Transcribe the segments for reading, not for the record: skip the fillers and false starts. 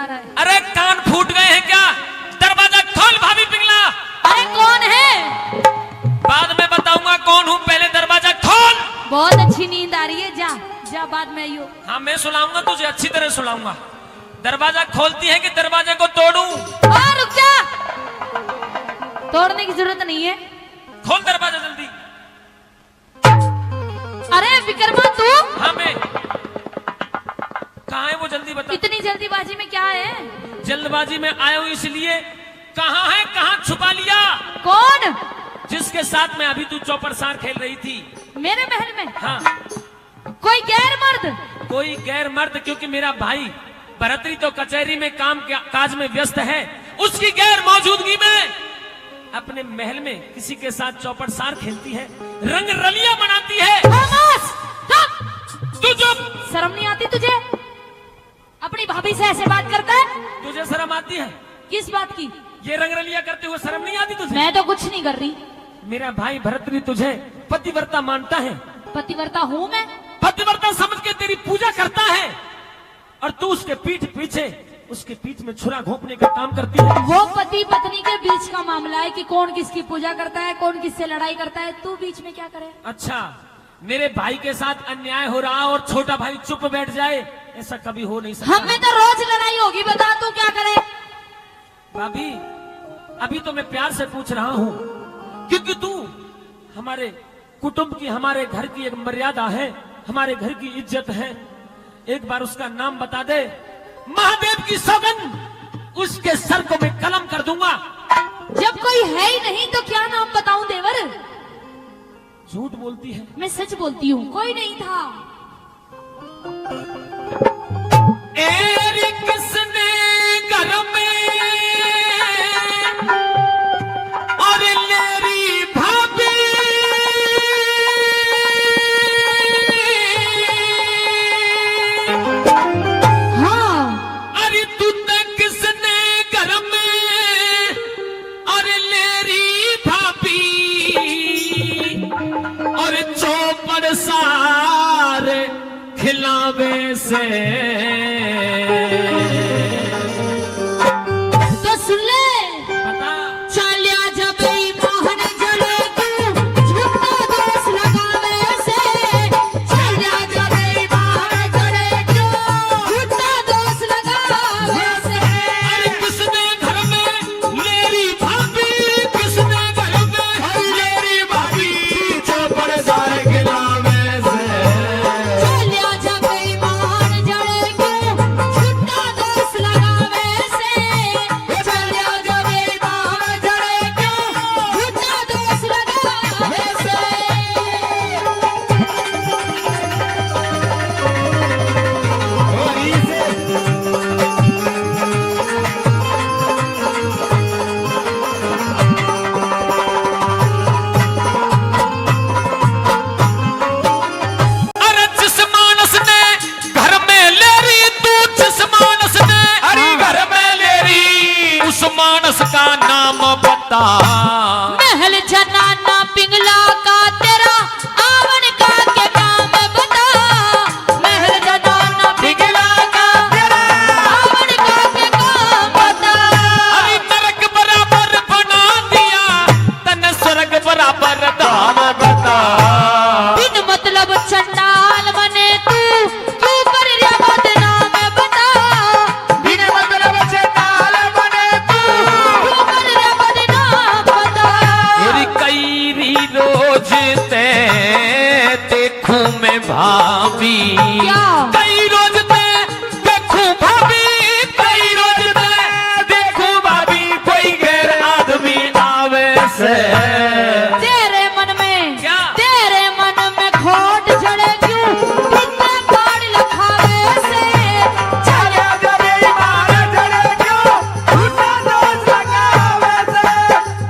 आ रहा है। अरे कान फूट गए हैं क्या? दरवाजा खोल भाभी पिघला। अरे कौन है? बाद में बताऊंगा कौन हूँ, पहले दरवाजा खोल। बहुत अच्छी नींद आ रही है, जा जा बाद में आइयो। हाँ मैं सुलाऊंगा तुझे, अच्छी तरह सुलाऊंगा। दरवाजा खोलती है कि दरवाजे को तोड़ूं? रुक जा, तोड़ने की जरूरत नहीं है, खोल दरवाजा जल्दी। अरे विक्रमा तू? हाँ मैं। कहाँ है वो, जल्दी बता। इतनी जल्दीबाजी में क्या है? जल्दबाजी में आया हूँ इसलिए। कहाँ है, कहाँ छुपा लिया? कौन? जिसके साथ में अभी तू चौपर सार खेल रही थी मेरे महल में? हाँ। कोई गैर मर्द? कोई गैर मर्द, क्योंकि मेरा भाई भरतरी तो कचहरी में काम काज में व्यस्त है, उसकी गैर मौजूदगी में अपने महल में किसी के साथ चौपट सार खेलती है, रंग रलियां बनाती है। तू चुप। शर्म नहीं आती तुझे? अपनी भाभी से ऐसे बात करता है? तुझे शर्म आती है? किस बात की? ये रंग रलियां करते हुए शर्म नहीं आती तुझे? मैं तो कुछ नहीं कर रही। मेरा भाई भरतरी तुझे पतिव्रता मानता है। पतिव्रता हूँ मैं? पतिव्रता समझ के तेरी पूजा करता है, और तू उसके पीठ पीछे उसके पीठ में छुरा घोंपने का काम करती है। वो पति पत्नी के बीच का मामला है कि कौन किसकी पूजा करता है, कौन किससे लड़ाई करता है, तू बीच में क्या करे? अच्छा, मेरे भाई के साथ अन्याय हो रहा और छोटा भाई चुप बैठ जाए, ऐसा कभी हो नहीं सकता। हमें तो रोज लड़ाई होगी, बता तू क्या करे? भाभी अभी तो मैं प्यार से पूछ रहा हूँ, क्योंकि तू हमारे कुटुंब की, हमारे घर की एक मर्यादा है, हमारे घर की इज्जत है। एक बार उसका नाम बता दे, महादेव की सौगंध उसके सर को मैं कलम कर दूंगा। जब कोई है ही नहीं तो क्या नाम बताऊं देवर? झूठ बोलती है। मैं सच बोलती हूँ, कोई नहीं था। किसने घर में और लेरी भाभी, हाँ अरे तू किसने घर में और लेरी भाभी और चौपड़ सारे खिलावे से। तो सुन ले, बता। चालिया जब मोहन जले तू झुकता दोष लगावे से। चालिया जब मोहन जले तू झुकता दोष लगावे से। अरे किसने घर में लेरी भाभी, किसने घर में लेरी भाभी चौपड़ सारे खिलावे से। चालिया जब मोहन जले तू झुकता दोष लगावे से। चालिया जब मोहन जले तू झुकता दोष लगावे से। अरे जिस मानस ने घर में लेरी, तू जिस मानस ने अरे घर में लेरी, उस मानस का नाम बता। महल जनाना पिंगला का तेरा आवन का के काम बता। महल जनाना पिंगला का तेरा आवन का के काम बता। अरे नरक बराबर बना दिया, तन स्वर्ग बराबर धाम बता। बिन मतलब चंडाल बने तू कर रे बदनाम बता। बिन मतलब चंडाल बने तू कर रे बदनाम बता। तेरी कई रोज ते देखूं मैं भाभी, क्या? कई रोज ते देखूं भाभी, कई रोज ते देखूं भाभी, कोई गैर आदमी आवे से। तेरे मन में क्या? तेरे मन में खोट जड़े क्यों? कितने बार लखावे से। चला जबे मार जड़े क्यों, झूठा दोष लगावे से।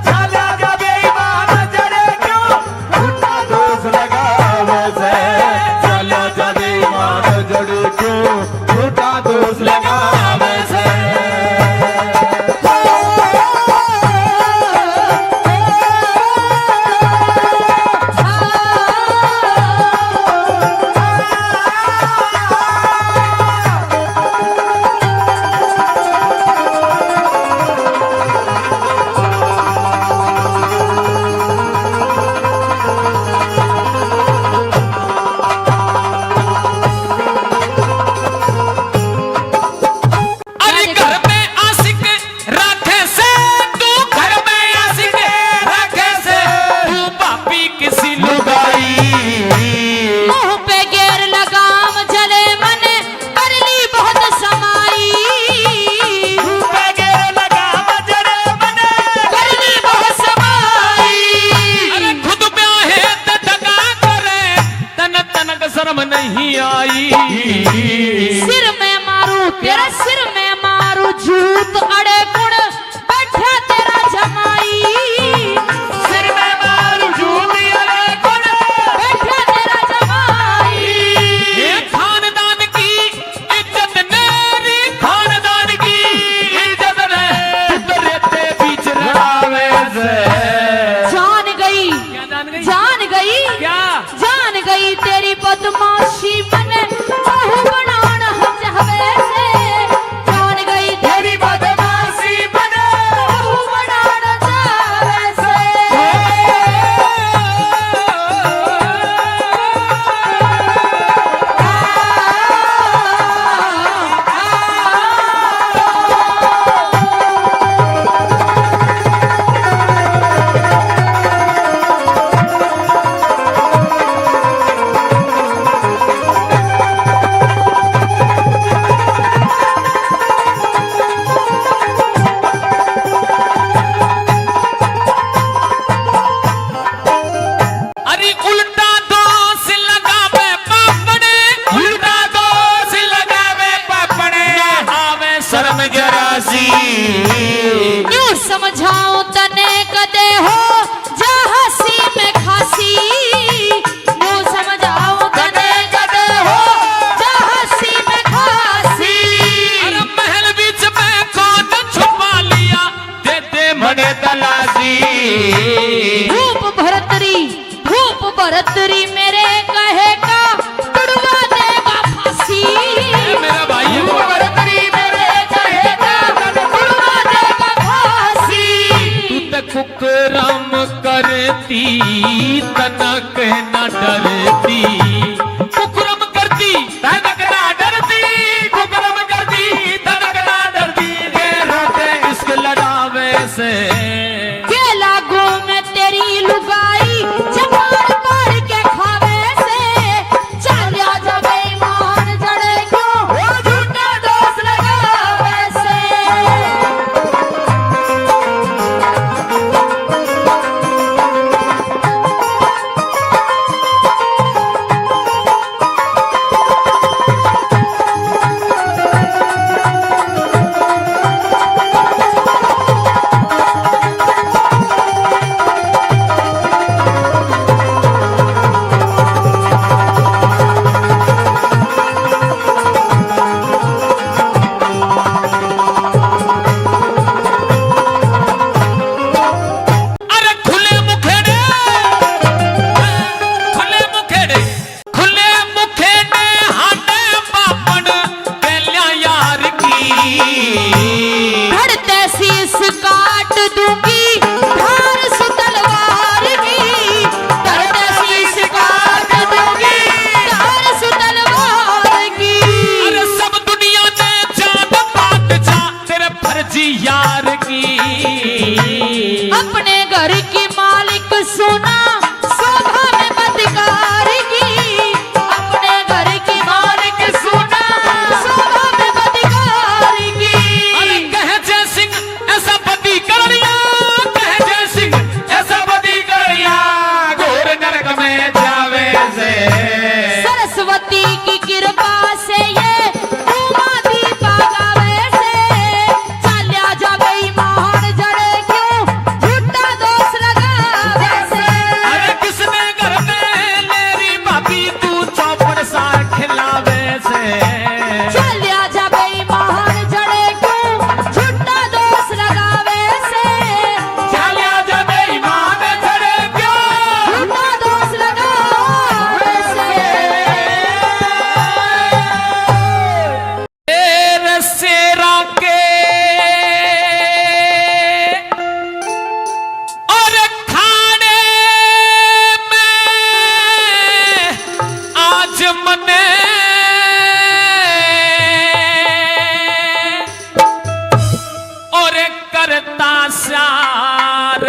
चला जबे मार जड़े क्यों, झूठा दोष लगावे से। चला जबे मार जमाई। सिर में मारू तेरा सिर में मारू झूठ अड़े गुण बैठा तेरा जमाई। सिर में मारू झूठ अड़े गुण बैठा तेरा जमाई। ये खानदान की इज्जत मेरी खानदान की इज्जत ने रहते बीच रहावे से। क्या जान गई? जान गई क्या जान गई तेरी बदमाशी मने बहू बनाना हम चाहवे से। जान गई तेरी बदमाशी मने बहू बनाना चाहवे से। अरे उल्टा दोष लगावे पापड़े उल्टा दोष लगावे पापड़े आवे शर्म जरा सी। यूं समझाऊं तने कदे हो जा हंसी में खासी। यूं समझाऊं तने कदे हो जा हंसी में खासी। अरे महल बीच में कौन छुपा लिया दे दे मने तलाशी। धूप भरतरी मेरे कहे का तुड़वा देगा फांसी। मेरा भाई धूप भरतरी मेरे कहे का तुड़वा देगा फांसी। तू तो कुकरम करती तनक न डरती। कुकरम करती तनक न डरती। कुकरम करती तनक न डरती। रोते इश्क लड़ावे से। के लागू में तेरी लुगाई जबान मार के खावे से। चालिया जबे ईमान जड़े क्यों झूठा दोष लगावे से। अरे खुले मुखेड़े खुले मुखेड़े खुले मुखेड़े हाटे पापड़ पहलिया यार की। धड़ते शीस काट दूंगी धार से तलवार की। धड़ते शीस काट दूंगी धार से तलवार की। अरे सब दुनिया ने जान बात जा तेरे फर्जी यार की। अपने घर की मालिक सुना शोभा में बदकार की। अपने घर की मालिक सुना शोभा में बदकार की। अरे कह जय सिंह ऐसा बदी कर लिया। कह जय सिंह ऐसा बदी कर लिया। घोर नरक में जावे से। सरस्वती की कृपा से ये उमादी पागावे से। चाल्या जावे ईमान जड़े क्यों झूठा दोष लगावे से। अरे किसने घर में मेरी भाभी तू चौपड़ सा खिलावे से। चाल्या जावे ईमान जड़े क्यों झूठा दोष लगावे से। चालिया जब ईमान चढ़े क्यों झूठा दोष लगावे से। तेरे सेरा के और खाने में आज मने और करता सार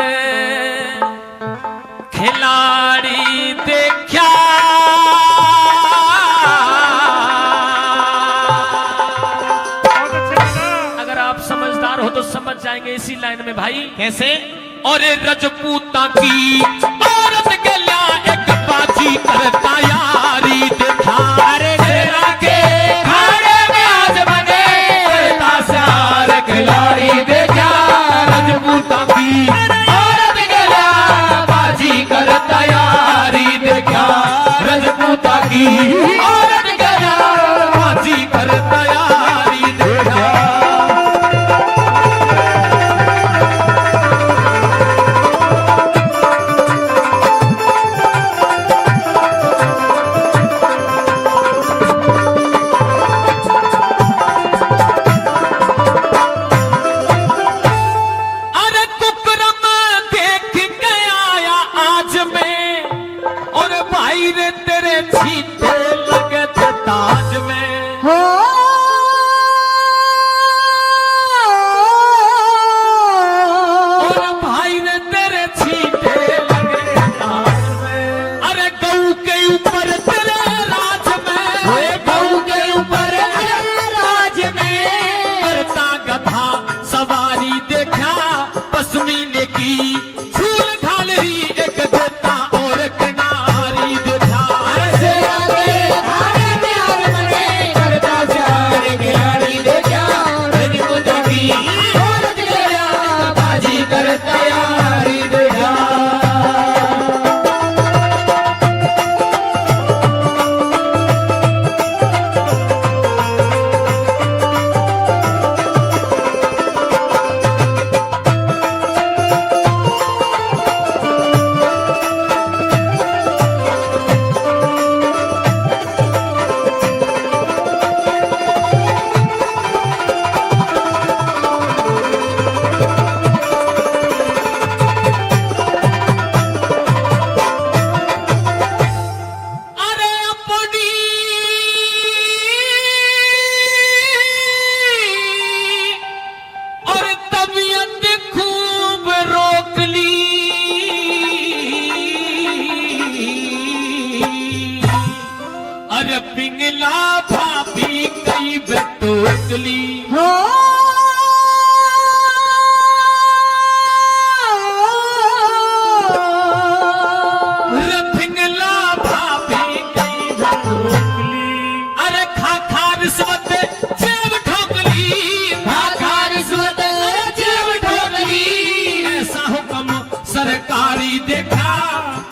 खिलाड़ी देखा। अगर आप समझदार हो तो समझ जाएंगे इसी लाइन में भाई। कैसे? और रजपूता की औरत के लिया एक बाजी करता यारी देखा। अरे पिंगला भाभी कई बटोकली हो पिंगला भाभी कई बटोकली अरे खा खा रिश्वत जेब ठोकली खा खा रिश्वत जेब ठोकली ऐसा हुक्म सरकारी देखा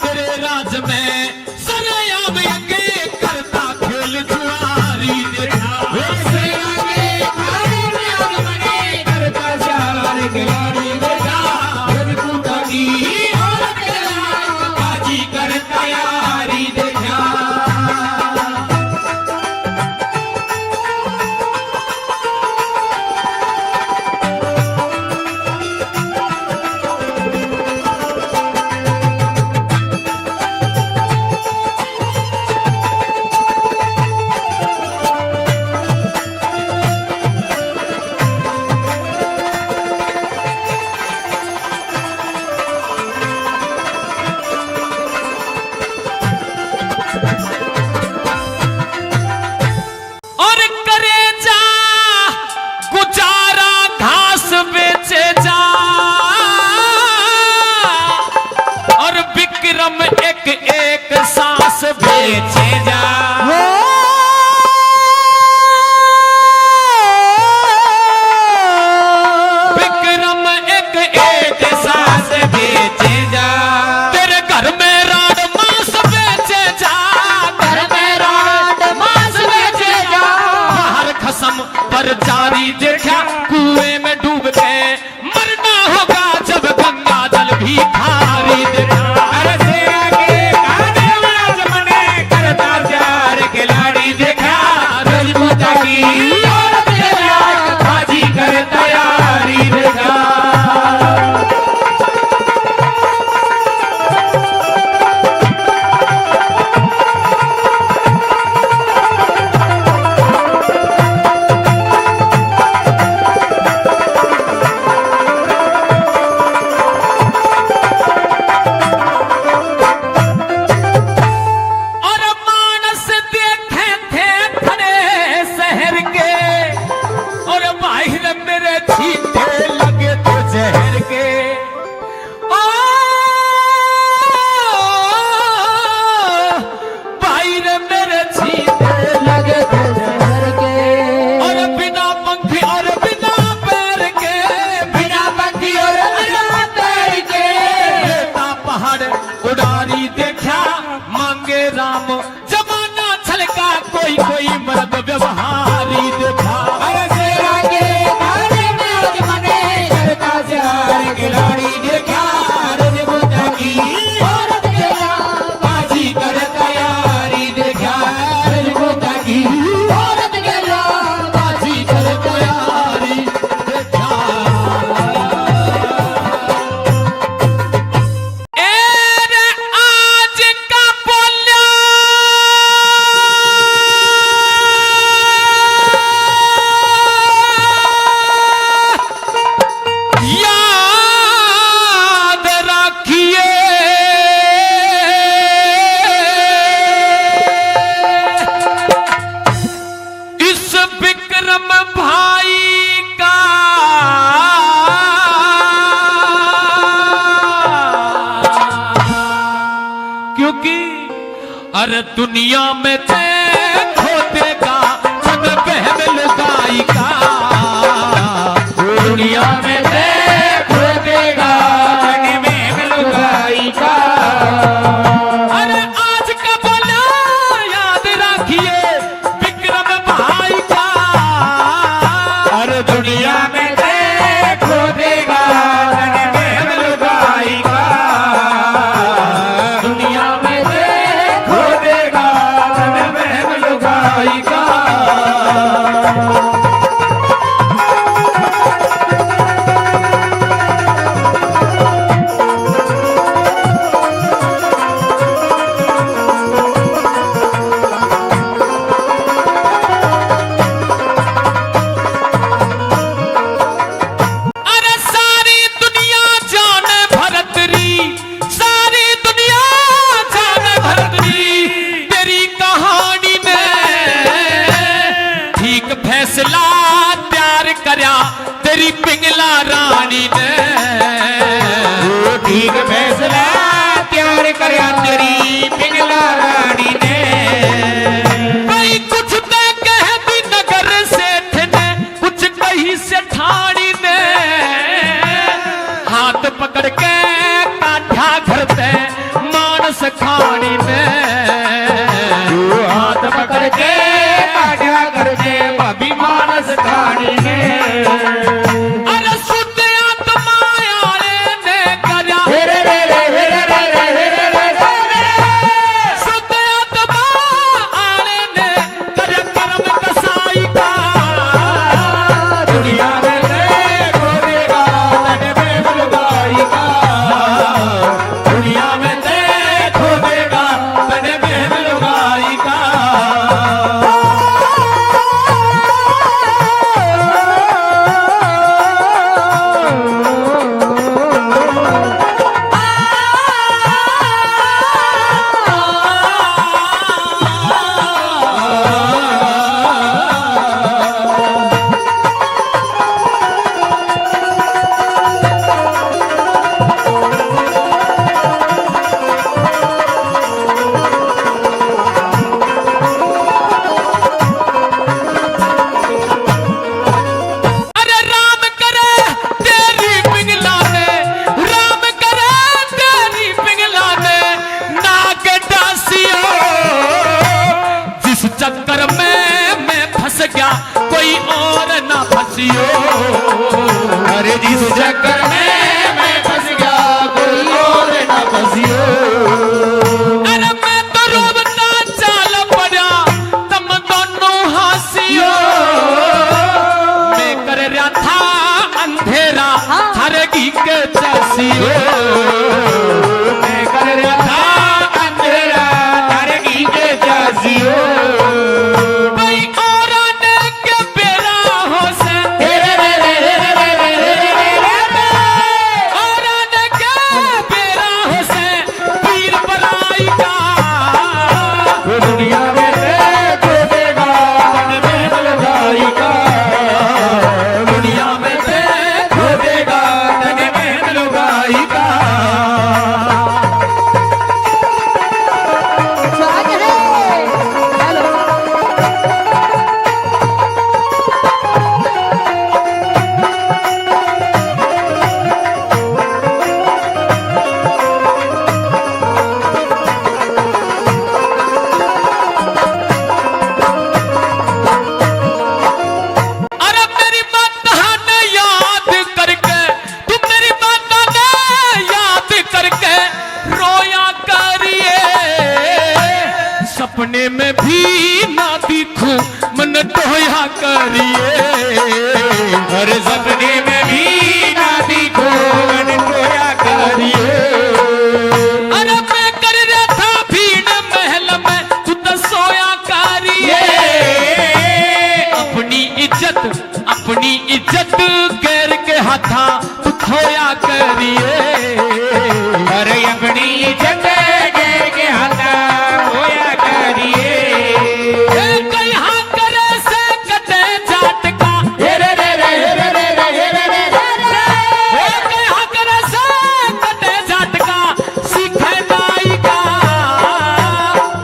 तेरे राज में सरेआम यज्ञ करता खेल जुआरी देखा करता चार खिलाड़ी देखा रजपूता की बाजी कर तैयारी देखा और करे जा गुजारा घास बेचे जा और विक्रम एक एक सांस बेचे जा विक्रम एक एक सांस बेचे जा तेरे घर में राड मांस बेचे जा घर में राड मांस बेचे जा बाहर खसम पर जारी देखा कुएं में डूब के मरना होगा जब गंगा जल भी खारी देखा अरे से आगे काने वाज मने करता चार खिलाड़ी देखा रजपूता की औरत के लायक बाजी कर तैयारी देखा और मानस देखे थे खड़े शहर के और बाहर मेरे छींटे लगे तो जहर के ओ बाहर मेरे छींटे लगे तो जहर के और बिना पंखी और बिना पैर के बिना पंखी और बिना पैर के लेता पहाड़ उड़ारी देखा मांगे राम जमाना छलका कोई कोई मर्द व्यवहारी देखा अरे शेरा के गाने में आज मने करता चार खिलाड़ी देखा रजपूता की औरत के लाल बाजी कर तैयारी देखा रजपूता की औरत के लाल बाजी कर तैयारी देखा एरे आज का बोल्या याद रखिए इस विक्रम भाई का क्योंकि अरे दुनिया में देखो देगा जब बहन लुगाई का दुनिया में देखो देगा जब बहन लुगाई का अरे आज का बोला याद रखिए विक्रम भाई का अरे दुनिया में देखो देगा जब बहन लुगाई का दुनिया में देखो देगा जब बहन लुगाई का खानी में तू हाथ पकड़ के आजा करके भाभी मानस खानी में अरे शुद्ध आत्मा आले ने करा हेरे रे रे हेरे रे रे हेरे रे रे शुद्ध आत्मा आले ने करा कर्म कसाई का दुनिया में देखो देगा तन में लुगाई का दुनिया में देखो देगा तने बहन लुगाई का अरे राम करे तेरी पिंगला ने राम करे तेरी पिंगला ने नाग डासियो जिस चक्कर में मैं फंस गया कोई और ना फंसियो अरे जिस चक्कर में मैं फंस गया कोई और ना फंसियो अरे मैं तो रोबता चाल पड़ा तुम दोनों हंसियो मैं कर रहा था अंधेरा हरगी के चसियो मैं कर रहा था अंधेरा तारगी के जासियो भाई और आने के बेरा हो से हेरे रे रे हेरे रे रे हेरे रे रे और आने के बेरा हो से पीर बलाई का दुनिया में देखो देगा तन में लुगाई का दुनिया में देखो देगा तन में लुगाई का अरे मेरी माता ने याद करके तू मेरी माता ने याद करके रोया करिए सपने में भी ना दिखूं मन टोया करिए हर सपने में भी ना दिखो मन कोया करिए अरे मैं कर रहा था भीड़ महल में तू तो सोया करिए अपनी इज्जत गैर के हाथा तू खोया करिए अरे अपनी इज्जत गैर के हाथा होया करिए कहाँ करे से कटे जाट का हेरे रे रे हेरे रे रे हेरे रे रे कहाँ करे से कटे जाट का सीखे नाई का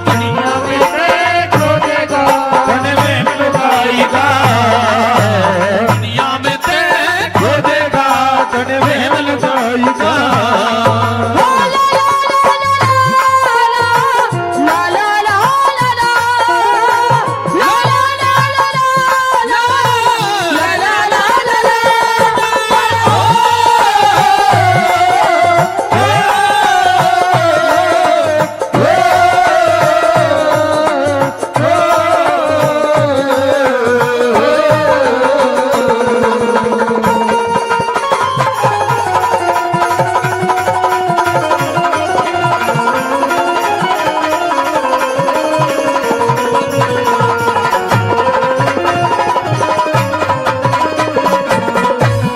दुनिया में देखो देगा तन में लुगाई का दुनिया में देखो हो देगा तन में लुगाई का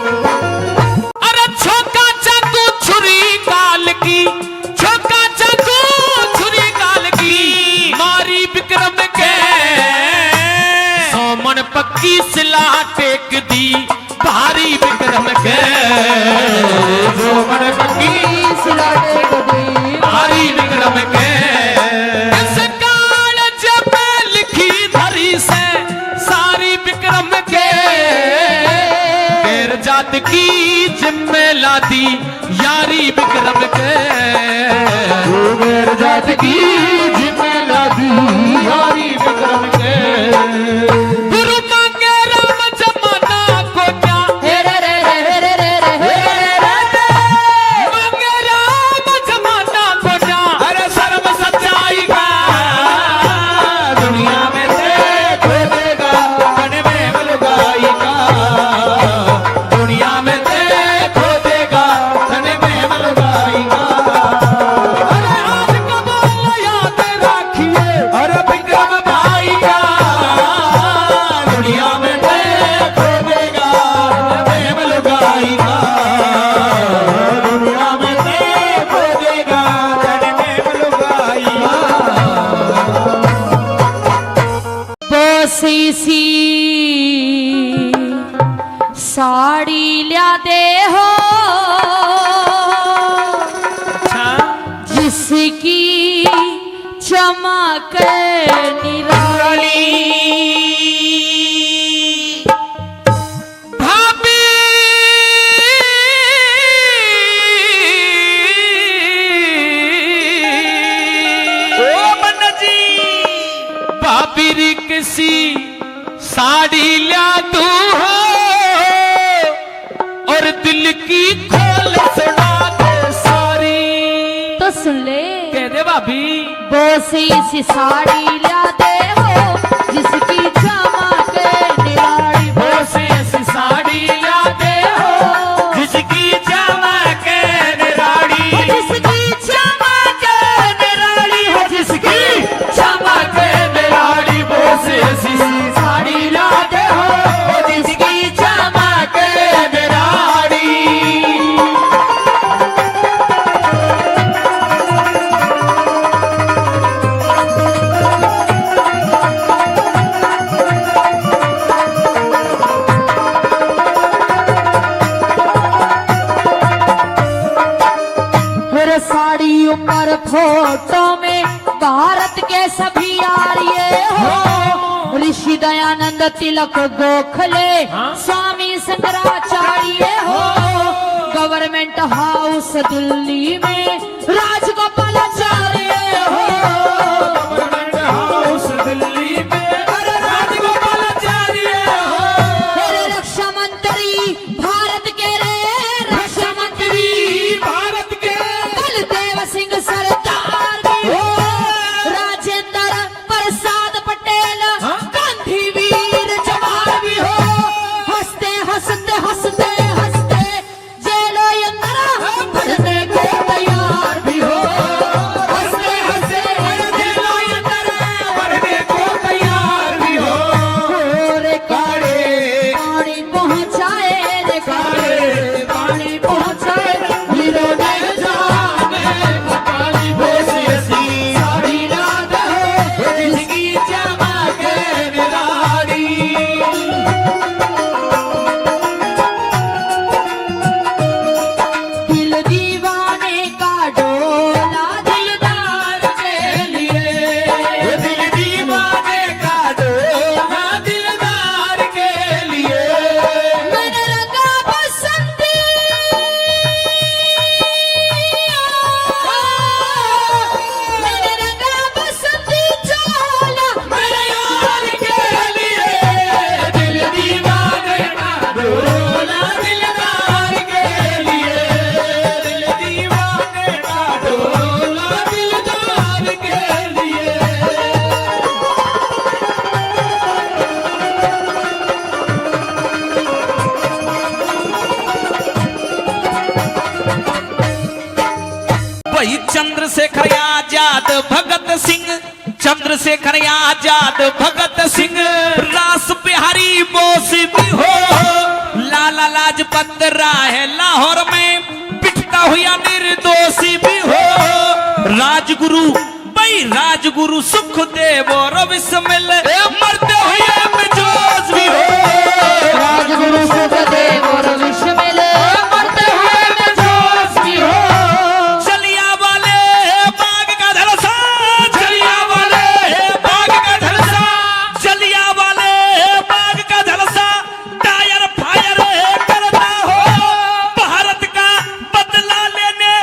अरे छोका चाकू छुरी काल की छोका चाकू छुरी काल की मारी विक्रम के सोमन पक्की सिला टेक दी भारी विक्रम के जो मन पक्की सिलाटे को दी भारी विक्रम के इस काल जब लिखी धरी से सारी विक्रम के गैर जात की जिम्मे लादी यारी विक्रम विक्रम के मेरे जात की जिम्मेला दी यारी विक्रम के गुरु मांगे राम जमाना को क्या मांगे राम जमाना को क्या अरे सर्व सच्चाई का दुनिया में देखो देगा कन में मलगाई का दुनिया में देखो देगा कन में मलगाई का अरे आज कमाल याद रखिए अरे विक्रम भाई का दुनिया में देखो देगा कन में मलगाई का दुनिया में देखो देगा कन में मलगाई का सी साड़ी ल्या दे हो जिसकी चमक निराली भाभी ओ मन जी भाभी री किसी साड़ी ल्या तू हो और दिल की खोल सुना दे सारी तो सुन ले कह दे भाभी सी साड़ी ल्या दे हो जिसकी चमक निराली वो से ऐसी साड़ी ला दे हो जिसकी चमक निराड़ी जिसकी चमक निराली हो जिसकी चमक निराड़ी वो से ऐसी साड़ी ला दे हो जिसकी चमक निराड़ी मेरे साड़ी ऊपर फोटो में भारत के सभी आर्य हो ऋषि दयानंद तिलक गोखले स्वामी शंकराचार्य हो गवर्नमेंट हाउस दिल्ली में राजगोपालाचार्य हो गवर्नमेंट हाउस दिल्ली में अरे राजगोपालाचार्य हो मेरे रक्षा मंत्री भारत के रे रक्षा मंत्री भारत के बलदेव सिंह सरदार भी हो राजेंद्र प्रसाद पटेल गांधी वीर जवाहर भी हो हंसते हंसते हंसते हंसते जेलों अंदर बढ़ने को तैयार भी हो हंसते हंसते जेलों अंदर बढ़ने को तैयार भी हो रे काले पानी पहुंचाए रे काले पानी पहुंचाए हीरो ने जाने काली बोस ऐसी साड़ी ला दे हो जिसकी चमक निराड़ी दिल दीवाने का डोला दिलदार के लिए ये दिल दीवाने का डोला दिलदार के लिए मैंने रंगा बसंती मैंने रंगा बसंती चोला मेरे यार के लिए दिल दीवाने का डोला दिलदार के लिए दिल दीवाने का डोला दिलदार के लिए वही चंद्रशेखर आजाद भगत सिंह चंद्रशेखर आजाद भगत सिंह रास बिहारी बोस भी हो लाला लाजपत राय लाहौर में पिटता हुआ निर्दोषी भी हो राजगुरु भाई राजगुरु सुखदेव और विस्मिल मरते हुए में जोश भी हो राजगुरु सुखदेव और विश्वमिल मरते हुए में जोश भी हो चलिया वाले बाग का धरसा चलिया वाले बाग का धरसा चलिया वाले बाग का धरसा टायर फायर करता हो भारत का बदला लेने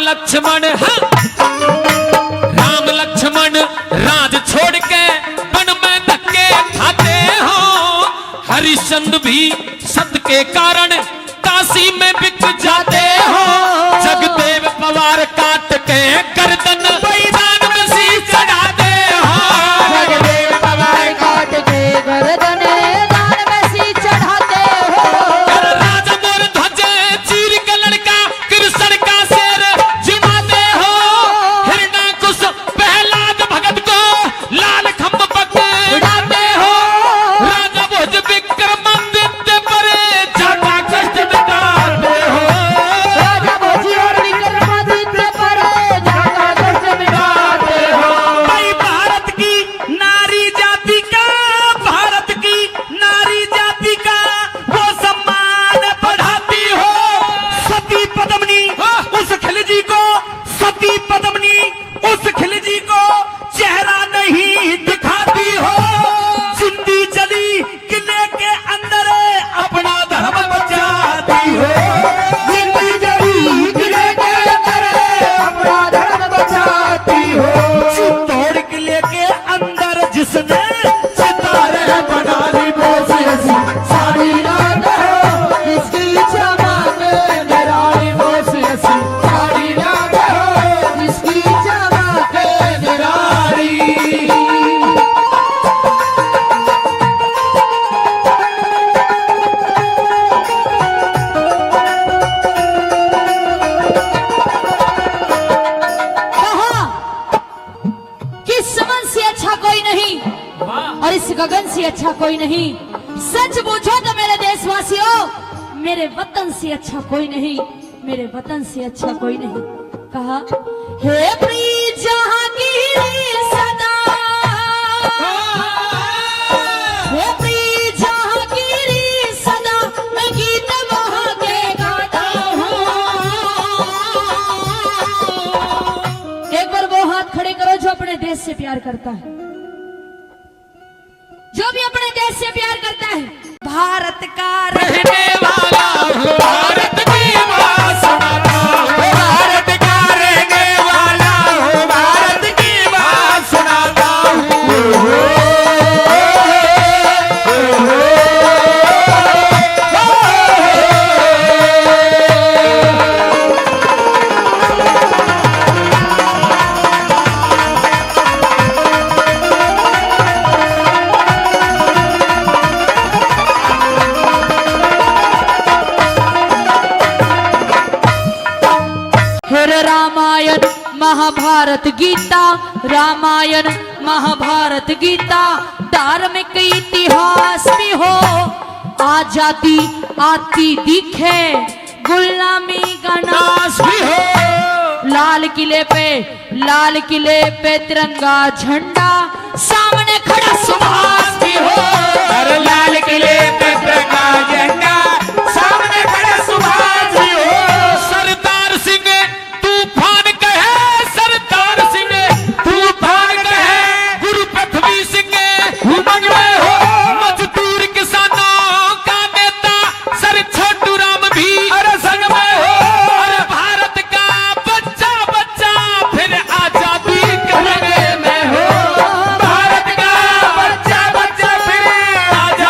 लक्ष्मण, हाँ। राम लक्ष्मण राज छोड़ के वन में धक्के खाते हो। हरिश्चंद्र भी सत्य के कारण काशी में बिक जाते हो। जगदेव पवार काट के गर्दन मैदान में शीश चढ़ाते हो। जगदेव पवार काट के गर्दन दान में शीश चढ़ाते हो। राजा मोर ध्वज चीर के लड़का कृष्ण का शेर जिमाते हो। हिरणाकुश प्रहलाद भगत को लाल खंभ पकड़ाते हो। राजा भोज विक्रमादित्य पर जाता कष्ट मिटाते हो। राजा भोजी और विक्रमादित्य पर जाता कष्ट मिटाते हो। भाई भारत की नारी जाति का, भारत की नारी जाति का वो सम्मान बढ़ाती हो। सती पद्मिनी उस खिलजी को, सती पद्मिनी उस खिलजी को चेहरा नहीं दिखाती हो। जिंदी चली किले के अंदर अपना धर्म बचाती हो। जिंदगी जली किले के अंदर अपना धर्म बचाती हो। चित्तौड़ किले के अंदर जिसने सितारे बना ली बोझ ऐसी साड़ी रात हो, जिसकी इच्छा मांगे निराली बोझ ऐसी साड़ी रात हो, जिसकी इच्छा मांगे निराली। कहा कि समन से अच्छा कोई नहीं वाह और इस गगन से अच्छा कोई नहीं। सच पूछो तो मेरे देशवासियों, मेरे वतन से अच्छा कोई नहीं, मेरे वतन से अच्छा कोई नहीं। कहा हे प्रिय जहांगीर सदा, हे प्रिय जहांगीर सदा, मैं गीत वहाँ के गाता हूँ। एक बार वो हाथ खड़े करो जो अपने देश से प्यार करता है, जो भी अपने देश से प्यार करता है। भारत का रहने वाला हूँ, भारत की बात सुनाता हूँ। भारत का रहने वाला हूँ, भारत की बात सुनाता हूँ। फिर रामायण महाभारत गीता, रामायण महाभारत गीता, धार्मिक इतिहास भी हो। आजादी आती दिखे, गुलामी का नाश भी हो। लाल किले पे तिरंगा झंडा, सामने खड़ा सुभाष भी हो। अरे लाल किले पे तिरंगा झंडा, सामने खड़ा सुभाष भी हो। सरदार सिंह तूफान कहे, सरदार सिंह तूफान कहे। गुरु पृथ्वी सिंह उमंग में हो। मजदूर किसानों का नेता सर छोटू राम भी अरे संग में हो। अरे भारत का बच्चा बच्चा फिर आजादी करने में हो। भारत का बच्चा बच्चा फिर आजादी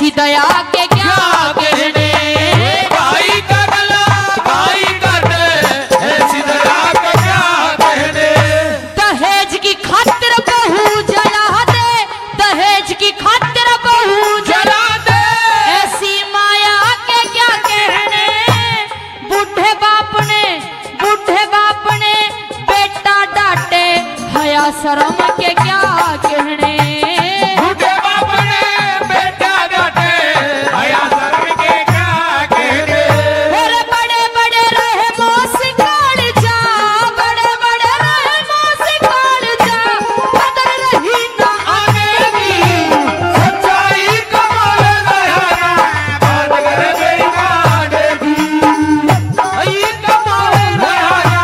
ऐसी दया के क्या कहने। भाई का गला भाई काटे ऐसी दया का क्या कहने। दहेज की खातिर बहू जला दे, दहेज की खातिर बहू जला दे ऐसी माया के क्या कहने। बूढ़े बाप ने बेटा डांटे, हया शर्म के क्या कहने। बूढ़े बाप ने बेटा डांटे, हया शर्म के क्या कहने। और बड़े बड़े रहमों से काढ़ जा, बड़े बड़े रहमों से काढ़ जा, कदर रही ना आने की। सच्चाई कमाल रहना बात करे बेईमाने की। सच्चाई कमाल रहना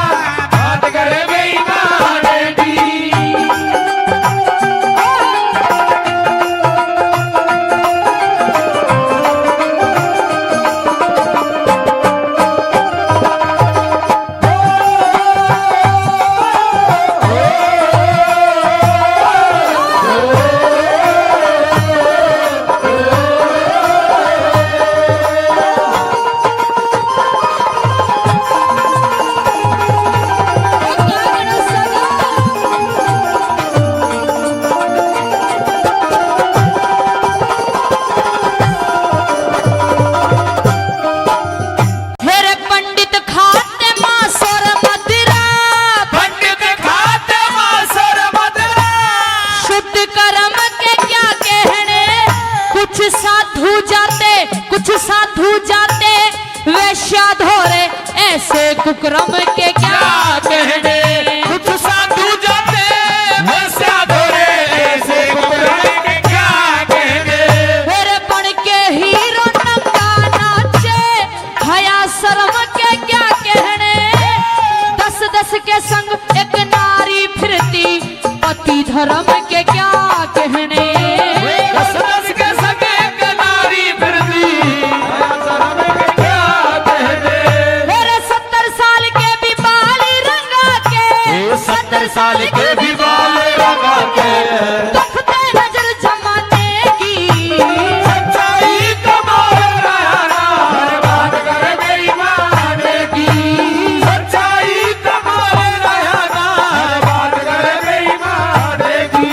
बात करे बेईमाने की। हेरे पंडित खाते मांस और मदिरा, पंडित खाते मांस और मदिरा। शुद्ध कर्म के क्या कहने। कुछ साधु जाते वेश्या धोरे, ऐसे कुकर्म के क्या कहने। कुछ साधु जाते वैश्या धोरे, ऐसे कुकर्म के क्या कहने। मेरे बन के हीरो नंगा नाचे, हया शर्म के क्या कहने। 10 के संग एक नारी फिरती, पति धर्म के क्या कहने। 10 के संग एक नारी फिरती, हया शर्म के क्या कहने। मेरे 70 साल के भी बाल रंगा के, 70 साल के भी बाल लगा के। तकते नजर जमाने की। सच्चाई कमाल रहना बात करे बेईमाने की। सच्चाई कमाल रहना बात करे बेईमाने की।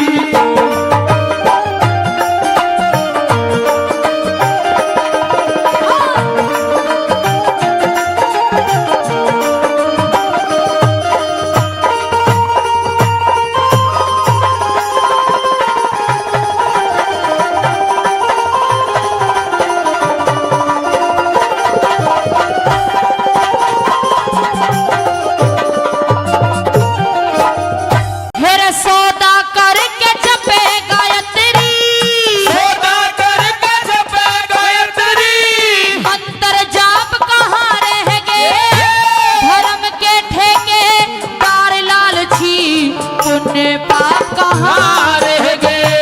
हेरे सौदा करके जपे गायत्री, सौदा करके जपे गायत्री। अंतर जाप कहाँ रह गए। धर्म के ठेके दार लालची, पुण्य पाप कहाँ रह गए।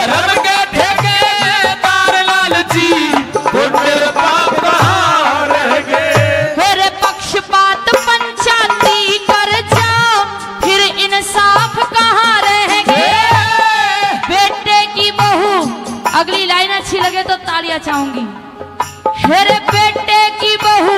धर्म के ठेकेदार लालची, पुण्य पाप कहाँ रह गए। फिर पक्षपात पंचायती कर जाओ, फिर इंसाफ कहाँ रह गए। बेटे की बहू, अगली लाइन अच्छी लगे तो तालियां चाहूंगी। हेरे बेटे की बहू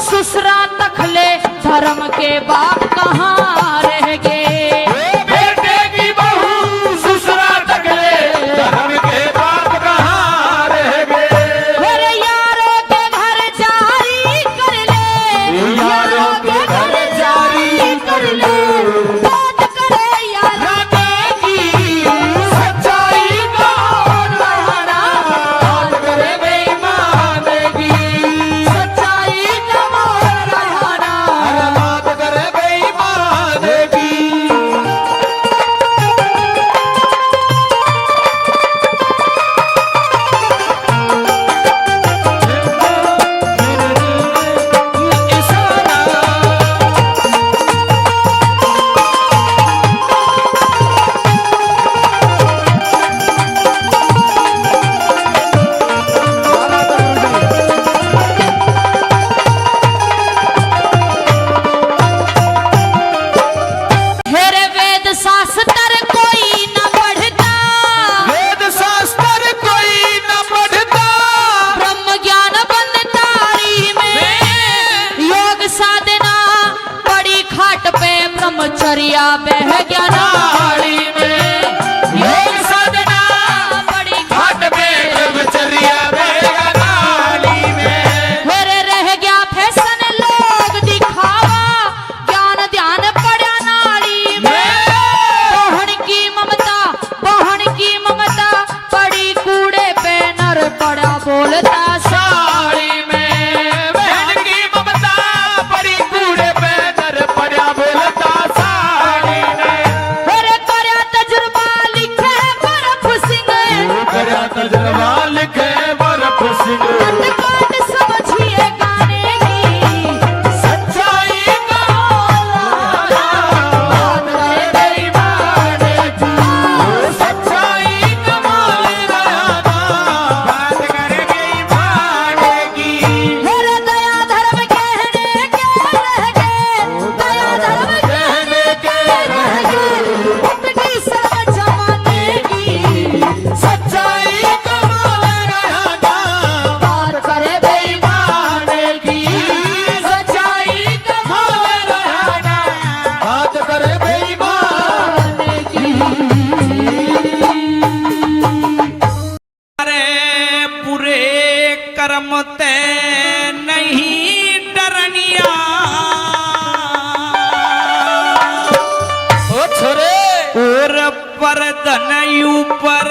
ससुरा तखले, धर्म के बाप कहाँ रह गए। बेटे की बहू ससुरा तकले, धर्म के बाप कहाँ रह गए। मेरे यारों के घर जारी कर ले, यारों के घर जारी कर ले। बात करे यारों की। सच्चाई कौन रहना बात करे बेईमाने की। सच्चाई कौन रहना बात करे बेईमाने कर्म ते नहीं डरनिया। ओ छोरे और पर धन ऊपर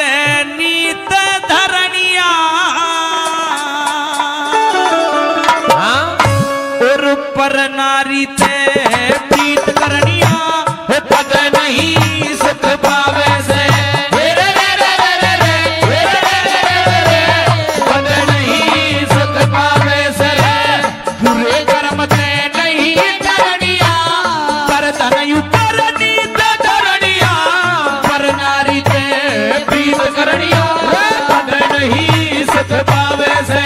नीत धरनिया। हाँ और पर नारी ते प्रीत करनिया। पद नहीं सुख पावे से पद नहीं सुख पावे से बुरे कर्म ते नहीं करनिया। पर धन ऊपर नीत धरनिया। पर नारी ते प्रीत करनिया। पद नहीं सुख पावे से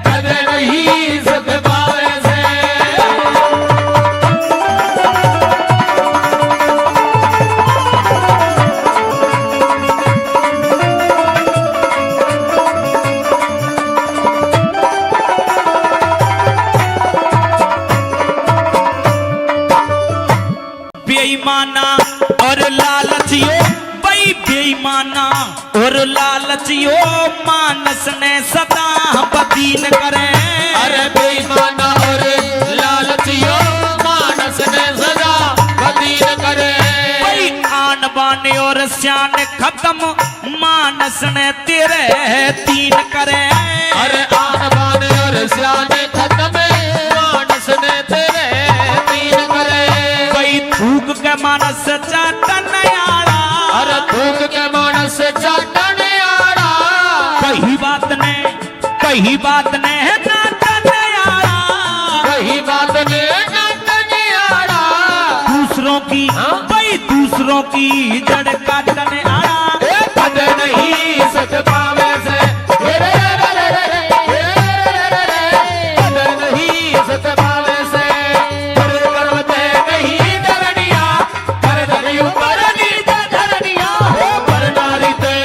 पद नहीं सुख पावे से। बेईमाना और लालचियो भाई बेईमाना और लालचियो मानस ने सदा बदीन करे। अरे बेईमाना और लालचियो मानस ने सदा बदीन करे। भाई आन बाने और श्यान खत्म मानस ने तेरे तीन करे। अरे आन बाने और श्याने खत्म मानस ने तेरे तीन करे। भाई थूक के मानस चाटन आड़ा। अरे थूक के मानस चाटन आड़ा। कही बात ने नाटन आड़ा। कही बात ने नाटन आड़ा। दूसरों की भाई दूसरों की जड़ काटन आड़ा। पद नहीं सुख पावे से पद नहीं सुख पावे से बुरे कर्म ते नहीं धरनिया। पर धनी ऊपर नीत धरनिया। पर नारी ते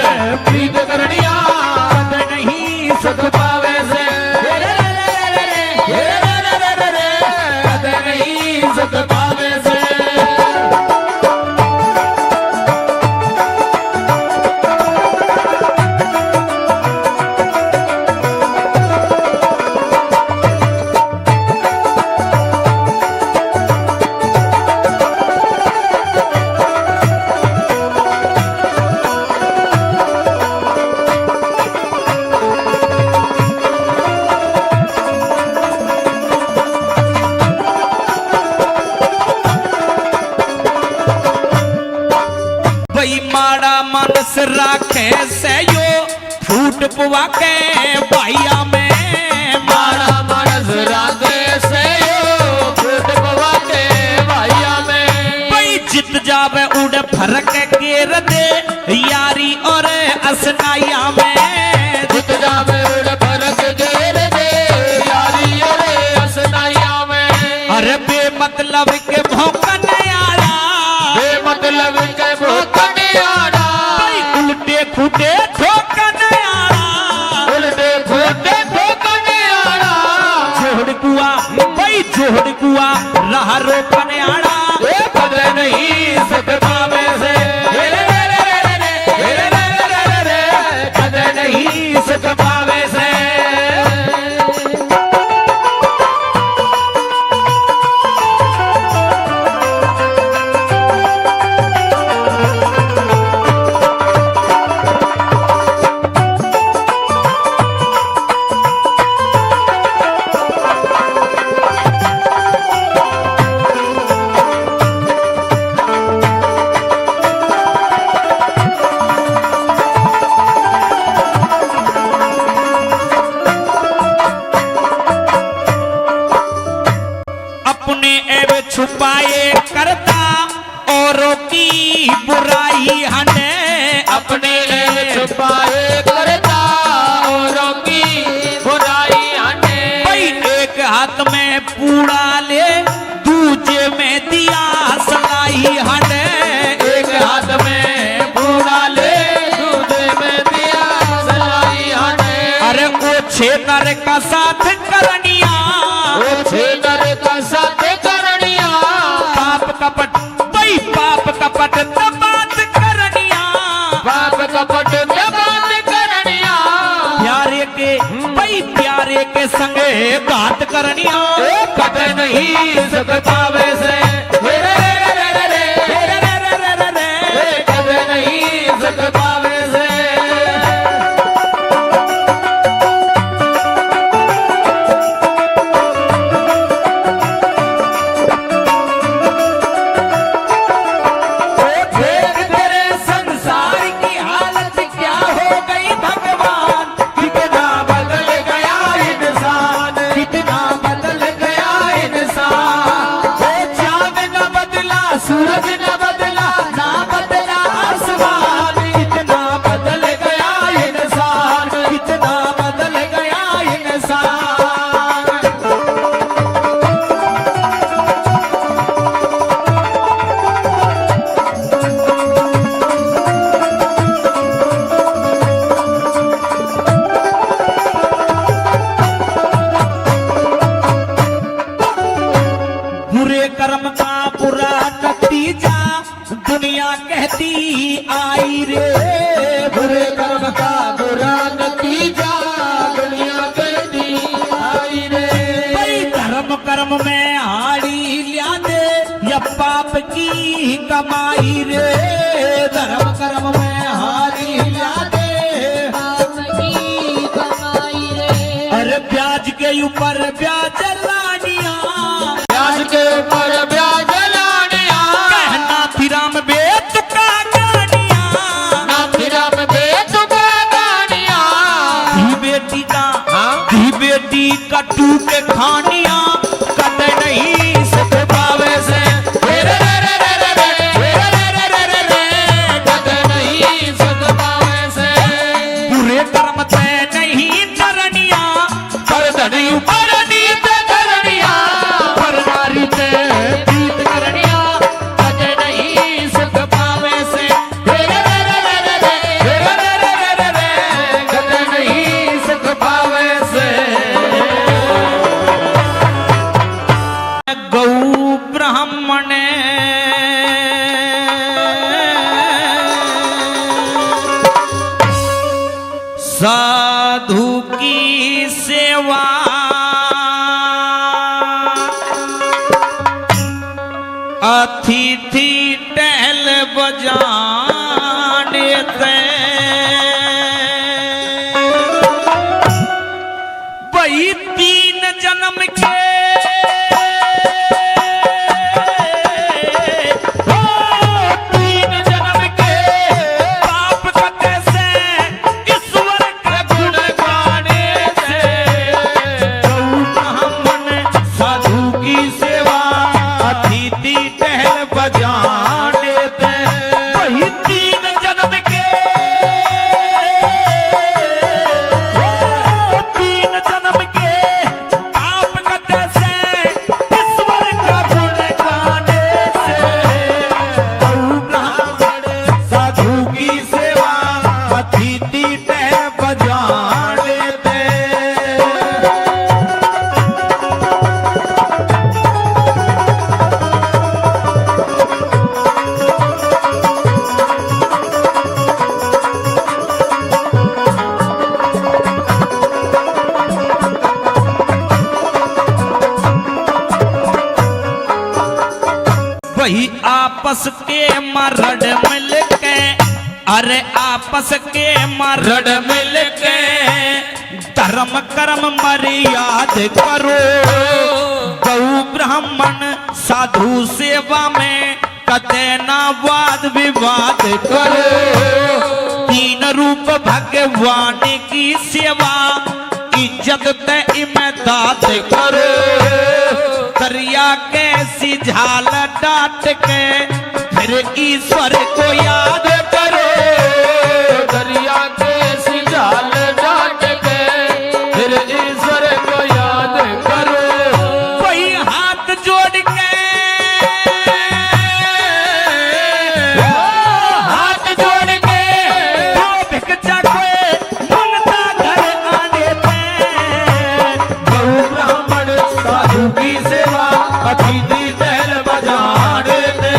प्रीत करनिया। पद नहीं सुख पावे से पद नहीं सुख पावे से। भाई माड़ा मानस राखे से यो फूट पवा के भाइया में। मारा मानस राधे से फूट पवा के भाइया में। भाई जित जावे उड़ फरक गेर दे यारी और असनाइया में। जित जावे उड़ फरक गेर दे यारी अरे असनाइया में। अरे बेमतलब के भौंकन आड़ा। बेमतलब के भूखन आड़ा। भाई उल्टे खुटे ठोकन आड़ा। उल्टे फूटे भूखन आड़ा। जोड़ कुआ राह रोकन आड़ा। पद नहीं सुख पावे से पद नहीं सुख पावे से। छुपाए करता औरों की बुराई हने। अपने छुपाए करता औरों की बुराई हने। भाई एक हाथ में पूड़ा ले दूजे में दिया सलाई हने। एक हाथ में पूड़ा ले दूजे में दिया सलाई हने। अरे वो छेनर का साथ करनिया। वो छेनर का साथ करनिया। पाप कपट भाई पाप कपट बात करनिया। पाप कपट बात घाट करनिया कद नहीं सकता वैसे कद नहीं सकता वैसे देख तेरे संसार की हालत क्या हो गई भगवान कितना बदल गया इंसान कितना बदल गया इंसान वो चांद न बदला सूरज न बदला ना बदला आसमान कितना बदल गया इंसान कितना बदल गया इंसान बुरे कर्म का बुरा नतीजा दुनिया कहती आई रे बुरे कर्म का बुरा नतीजा दुनिया कहती आई रे भाई धर्म कर्म में हाड़ी लिया दे या पाप की कमाई रे धर्म कर्म में हाड़ी लिया दे पाप की कमाई रे। अरे ब्याज के ऊपर ब्याज लानिया ब्याज के ऊपर ब्याज लानिया कहना फिरा में बेच का गानिया ना फिरा में बेचुका गानिया धी बेटी का धी बेटी का टूके खानिया कद नहीं सुख पावे से रे रे रे रे रे रे रे रे रे रे रे कद नहीं सुख पावे से बुरे कर्म से नहीं करनिया पर धनी ऊपर नीत करनिया पर नारी ते प्रीत करनिया कद नहीं सुख पावे से रे रे रे रे रे रे रे रे रे रे रे कद नहीं सुख पावे से गौ ब्राह्मण साधु की सेवा अतिथि टहल बजाने ते वही 3 जन्म के तीन जन्म के पाप कटे से ईश्वर का गुण गाने से गौ ब्राह्मण साधु की सेवा अतिथि टहल बजाने ते वही 3 जन्म के 3 जन्म के पाप कटे से ईश्वर का गुण गाने से गौ ब्राह्मण साधु की सेवा अतिथि टहल बजाने ते वही आपस के मरड़ मिल के अरे आपस के मरड़ मिल के धर्म कर्म मर्याद करो गौ ब्राह्मण साधु सेवा में कते ना वाद विवाद करो 3 रूप भगवान की सेवा इज्जत ते इमदाद करो दरिया के सिझाल डाट के फिर ईश्वर को याद करो दरिया के सिजाल डाट के फिर ईश्वर को याद करो वही हाथ जोड़ के हाथ जोड़ के वो भिक्षा कोई मंगता घर आने पे गौ ब्राह्मण साधु की सेवा अतिथि टहल बजाने दे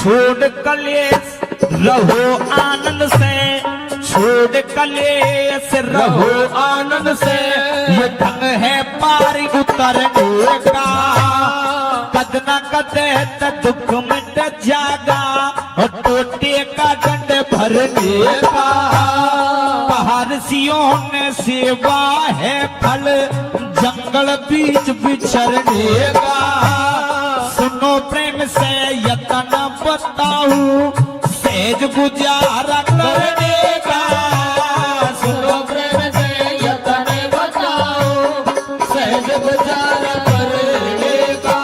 छोड़ कलेश रहो आनंद से, छोड़ कलेश रहो आनंद से, ये ढंग है पार उतरने का, कद न कदे त दुख मिट जागा, और टोटे का दंड भरने का, पहाड़ियों ने सेवा है फल, जंगल बीच बिछड़ने का, सुनो प्रेम से यतन बताऊं, सेज गुजारा करने का, सुनो प्रेम से यतन बताऊं, सेज गुजारा करने का।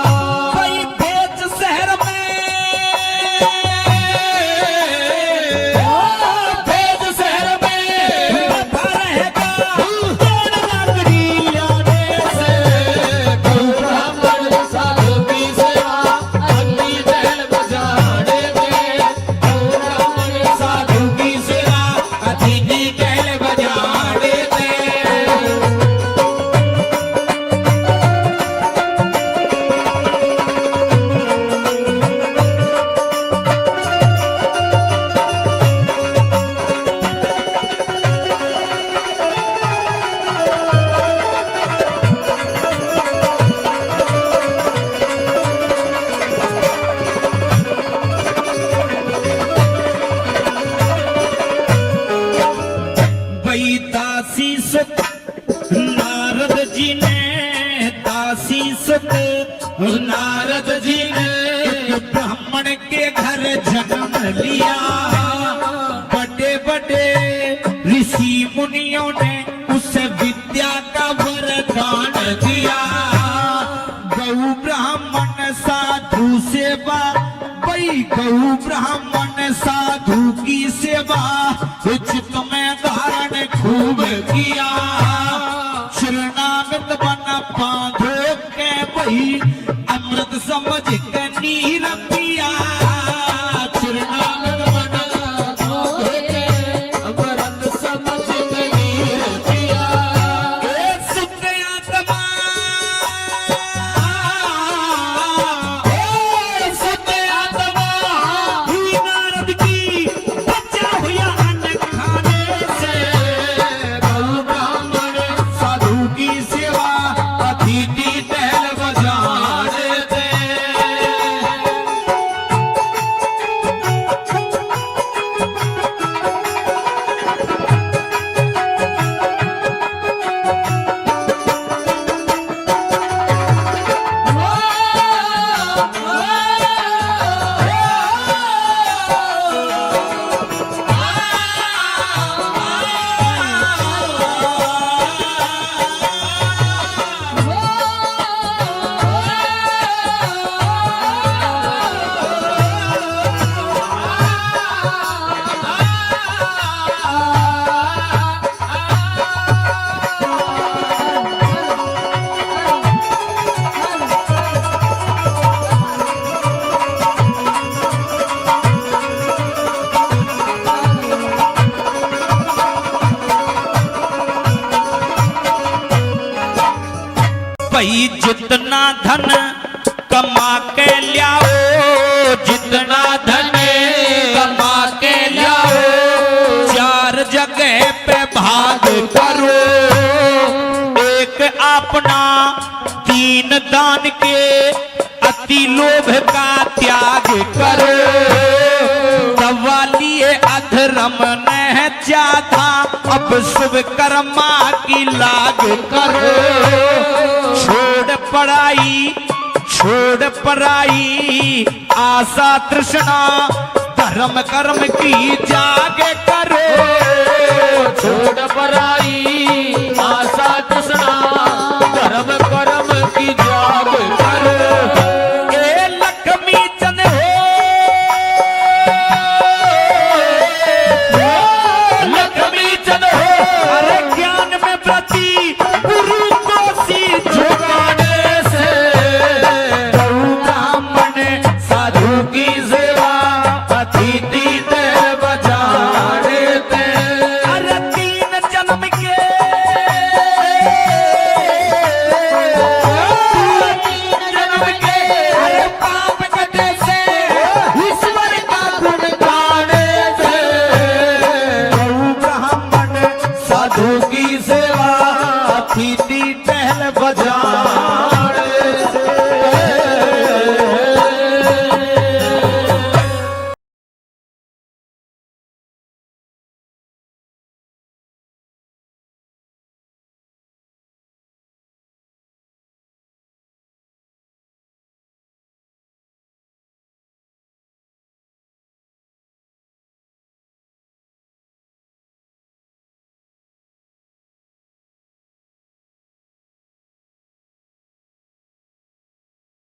कोई भेज शहर में, भेज शहर में बैठा रहेगा, कौन नगरी आने से, ब्राह्मण साधु की सेवा अग्नि दहल बजाने में, ब्राह्मण साधु की सेवा अग्नि दहल बजाने में। वही दासी सुत नारद जी ने, दासी सुत नारद जी ने एक ब्राह्मण के घर जन्म लिया, बड़े बड़े ऋषि मुनियों ने उसे विद्या का वरदान दिया, गौ ब्राह्मण साधु सेवा, वही गौ ब्राह्मण साधु की सेवा, चित्त में धारण खूब किया, शरणागत बन बांधो के वही अमृत समझ के नीर पिया, शरणागत बन बांधो के अमृत समझ के नीर पिया। सुख आत्मा, सुख आत्मा ही नारद की बचा हुआ अन्न खाने से, गौ ब्राह्मण साधु की सेवा अतिथि दहल बजाने दे। भाई जितना धन कमा के लाओ, जितना धन कमा के लाओ, चार जगह पे भाग करो, एक अपना तीन दान के, अति लोभ का त्याग करो, सवालिए अधर्म ने चाहा, अब शुभ कर्मा की लाग करो, छोड़ पराई आशा तृष्णा, धर्म कर्म की जाग करो, छोड़ पराई आशा तृष्णा, धर्म कर्म की जाग करो। ए लक्ष्मी चंद हो, लक्ष्मी चंद हो, अरे ज्ञान में प्रति गुरु को सी झुकाने से, गौ ब्राह्मण साधु की सेवा अतिथि दे बजाने दे। अरे तीन जन्म के जा